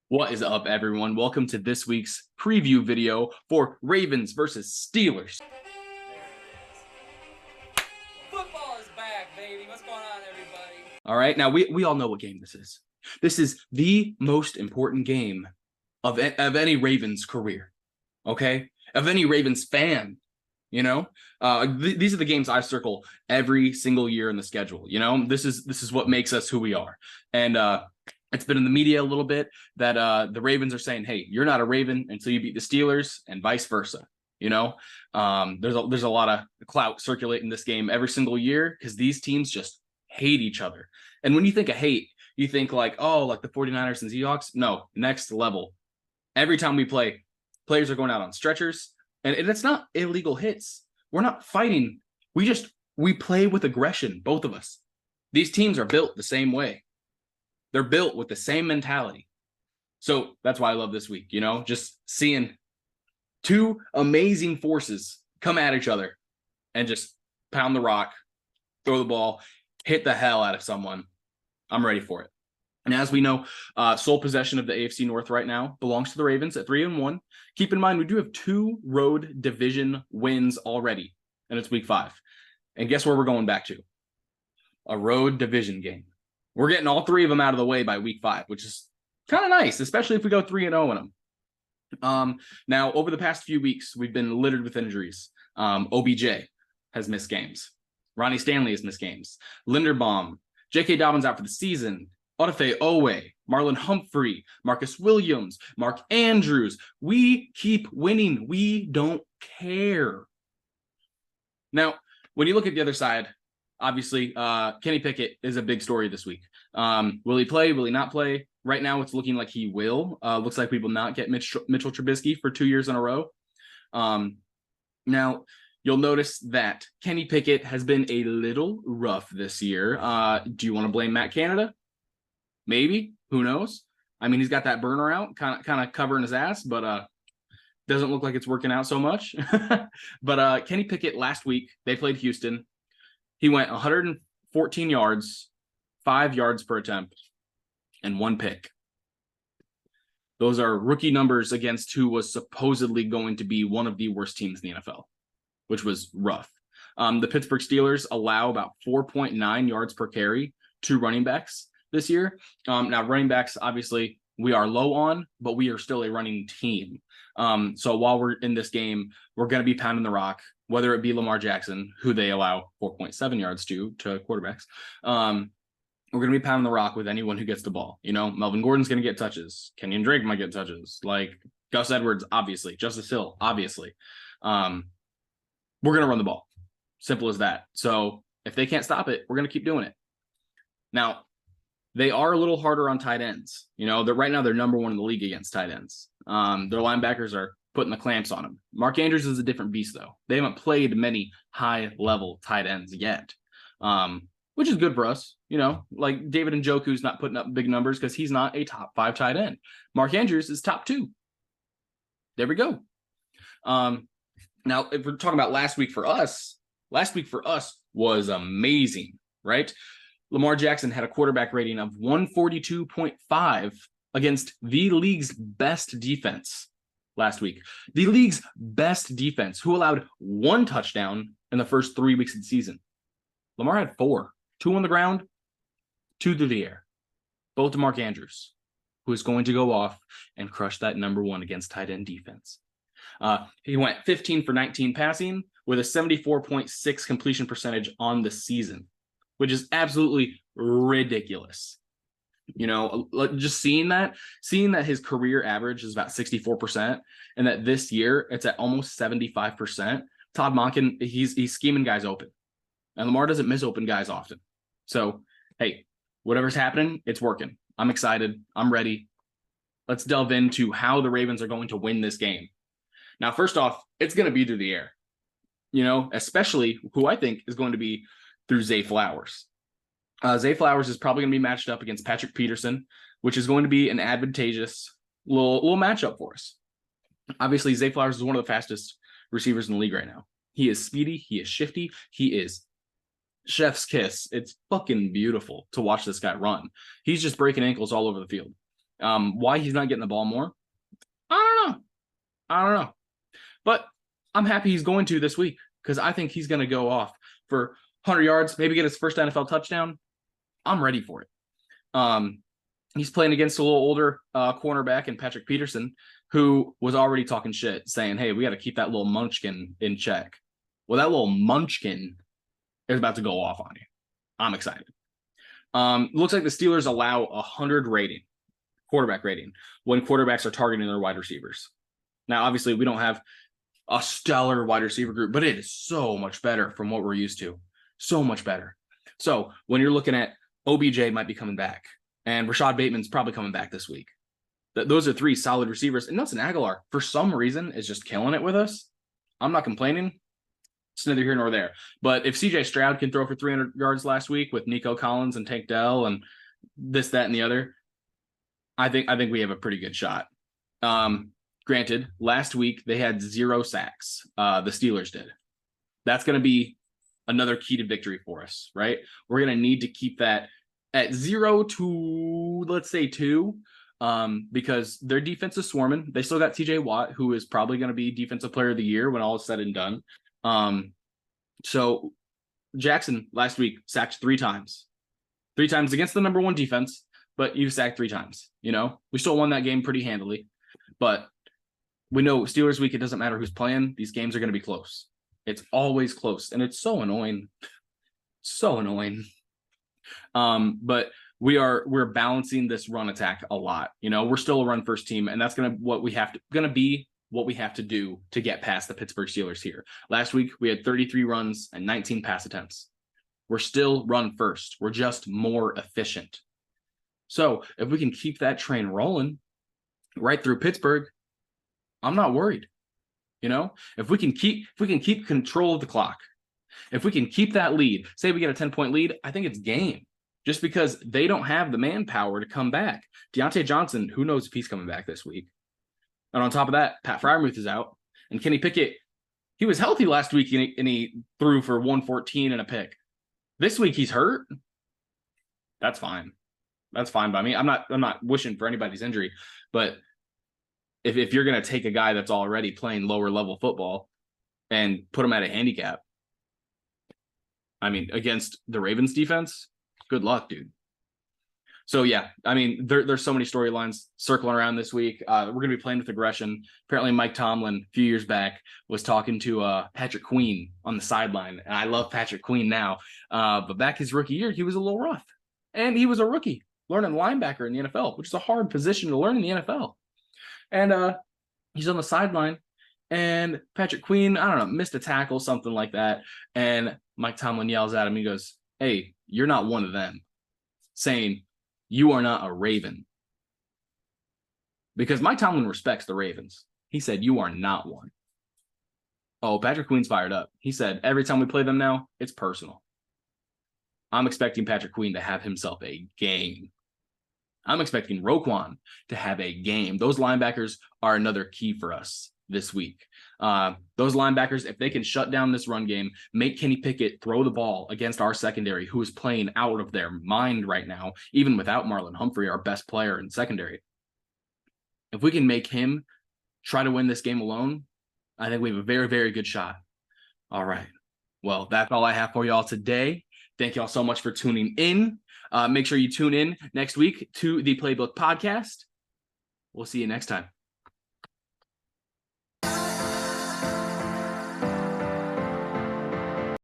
What is up, everyone? Welcome to this week's preview video for Ravens versus Steelers. Football is back, baby. What's going on, everybody? All right, now we all know what game this is. This is the most important game of any Ravens career, okay? Of any Ravens fan, you know? These are the games I circle every single year in the schedule, you know? This is what makes us who we are. And it's been in the media a little bit that the Ravens are saying, hey, you're not a Raven until you beat the Steelers and vice versa. You know, there's a lot of clout circulating this game every single year because these teams just hate each other. And when you think of hate, you think like, oh, like the 49ers and Seahawks. No, next level. Every time we play, players are going out on stretchers, and it's not illegal hits. We're not fighting. We play with aggression, both of us. These teams are built the same way. They're built with the same mentality. So that's why I love this week, you know, just seeing two amazing forces come at each other and just pound the rock, throw the ball, hit the hell out of someone. I'm ready for it. And as we know, sole possession of the AFC North right now belongs to the Ravens at 3-1. Keep in mind, we do have 2 road division wins already, and it's week 5. And guess where we're going back to? A road division game. We're getting all 3 of them out of the way by week 5, which is kind of nice, especially if we go 3-0 in them. Now, over the past few weeks, we've been littered with injuries. OBJ has missed games. Ronnie Stanley has missed games. Linderbaum, J.K. Dobbins out for the season. Odafe Owe, Marlon Humphrey, Marcus Williams, Mark Andrews. We keep winning. We don't care. Now, when you look at the other side, obviously, Kenny Pickett is a big story this week. Will he play? Will he not play? Right now, it's looking like he will. Looks like we will not get Mitchell Trubisky for 2 years in a row. Now, you'll notice that Kenny Pickett has been a little rough this year. Do you want to blame Matt Canada? Maybe. Who knows? I mean, he's got that burner out, kind of covering his ass, but doesn't look like it's working out so much. But Kenny Pickett last week, they played Houston. He went 114 yards, 5 yards per attempt, and 1 pick. Those are rookie numbers against who was supposedly going to be one of the worst teams in the NFL, which was rough. The Pittsburgh Steelers allow about 4.9 yards per carry to running backs this year. Now, running backs, obviously, we are low on, but we are still a running team. So while we're in this game, we're going to be pounding the rock, whether it be Lamar Jackson, who they allow 4.7 yards to quarterbacks. We're going to be pounding the rock with anyone who gets the ball. You know, Melvin Gordon's going to get touches. Kenyon Drake might get touches. Like Gus Edwards, obviously. Justice Hill, obviously. We're going to run the ball. Simple as that. So if they can't stop it, we're going to keep doing it. Now, they are a little harder on tight ends. You know, right now they're number 1 in the league against tight ends. Their linebackers are putting the clamps on them. Mark Andrews is a different beast, though. They haven't played many high-level tight ends yet, which is good for us. You know, like David Njoku's not putting up big numbers because he's not a top 5 tight end. Mark Andrews is top 2. There we go. Now, if we're talking about last week for us was amazing, right? Lamar Jackson had a quarterback rating of 142.5 against the league's best defense last week. The league's best defense, who allowed 1 touchdown in the first 3 weeks of the season. Lamar had 4, 2 on the ground, 2 through the air, both to Mark Andrews, who is going to go off and crush that number 1 against tight end defense. He went 15 for 19 passing with a 74.6 completion percentage on the season, which is absolutely ridiculous. You know, just seeing that his career average is about 64% and that this year it's at almost 75%. Todd Monken, he's scheming guys open. And Lamar doesn't miss open guys often. So, hey, whatever's happening, it's working. I'm excited. I'm ready. Let's delve into how the Ravens are going to win this game. Now, first off, it's going to be through the air. You know, especially who I think is going to be through Zay Flowers. Zay Flowers is probably going to be matched up against Patrick Peterson, which is going to be an advantageous little matchup for us. Obviously, Zay Flowers is one of the fastest receivers in the league right now. He is speedy. He is shifty. He is chef's kiss. It's fucking beautiful to watch this guy run. He's just breaking ankles all over the field. Why he's not getting the ball more, I don't know. I don't know. But I'm happy he's going to this week because I think he's going to go off for 100 yards, maybe get his first NFL touchdown. I'm ready for it. He's playing against a little older cornerback in Patrick Peterson, who was already talking shit, saying, hey, we got to keep that little munchkin in check. Well, that little munchkin is about to go off on you. I'm excited. Looks like the Steelers allow 100 quarterback rating, when quarterbacks are targeting their wide receivers. Now, obviously, we don't have a stellar wide receiver group, but it is so much better from what we're used to. So much better. So when you're looking at OBJ might be coming back, and Rashad Bateman's probably coming back this week. Those are 3 solid receivers. And Nelson Aguilar, for some reason, is just killing it with us. I'm not complaining. It's neither here nor there. But if CJ Stroud can throw for 300 yards last week with Nico Collins and Tank Dell and this, that, and the other, I think we have a pretty good shot. Granted, last week they had 0 sacks. The Steelers did. That's going to be another key to victory for us, right? We're going to need to keep that at 0 to, let's say, 2, because their defense is swarming. They still got TJ Watt, who is probably going to be Defensive Player of the Year when all is said and done. So Jackson last week sacked 3 times. 3 times against the number 1 defense, but you sacked 3 times. You know, we still won that game pretty handily, but we know Steelers week, it doesn't matter who's playing. These games are going to be close. It's always close, and it's so annoying. So annoying. But we're balancing this run attack a lot. You know, we're still a run first team, and that's gonna be what we have to do to get past the Pittsburgh Steelers here. Last week we had 33 runs and 19 pass attempts. We're still run first. We're just more efficient. So if we can keep that train rolling right through Pittsburgh, I'm not worried. You know, if we can keep control of the clock, if we can keep that lead, say we get a 10-point lead, I think it's game. Just because they don't have the manpower to come back. Deontay Johnson, who knows if he's coming back this week. And on top of that, Pat Freiermuth is out. And Kenny Pickett, he was healthy last week and he threw for 114 and a pick. This week he's hurt. That's fine. That's fine by me. I'm not wishing for anybody's injury, but if you're going to take a guy that's already playing lower level football and put him at a handicap, I mean, against the Ravens defense, good luck, dude. So, yeah, I mean, there's so many storylines circling around this week. We're going to be playing with aggression. Apparently, Mike Tomlin, a few years back, was talking to Patrick Queen on the sideline. And I love Patrick Queen now. But back his rookie year, he was a little rough. And he was a rookie learning linebacker in the NFL, which is a hard position to learn in the NFL. And he's on the sideline. And Patrick Queen, I don't know, missed a tackle, something like that. And Mike Tomlin yells at him. He goes, hey, you're not one of them. Saying, you are not a Raven. Because Mike Tomlin respects the Ravens. He said, you are not one. Oh, Patrick Queen's fired up. He said, every time we play them now, it's personal. I'm expecting Patrick Queen to have himself a game. I'm expecting Roquan to have a game. Those linebackers are another key for us this week. Those linebackers, if they can shut down this run game, make Kenny Pickett throw the ball against our secondary, who is playing out of their mind right now, even without Marlon Humphrey, our best player in secondary. If we can make him try to win this game alone, I think we have a very, very good shot. All right. Well, that's all I have for y'all today. Thank y'all so much for tuning in. Make sure you tune in next week to the Playbook Podcast. We'll see you next time.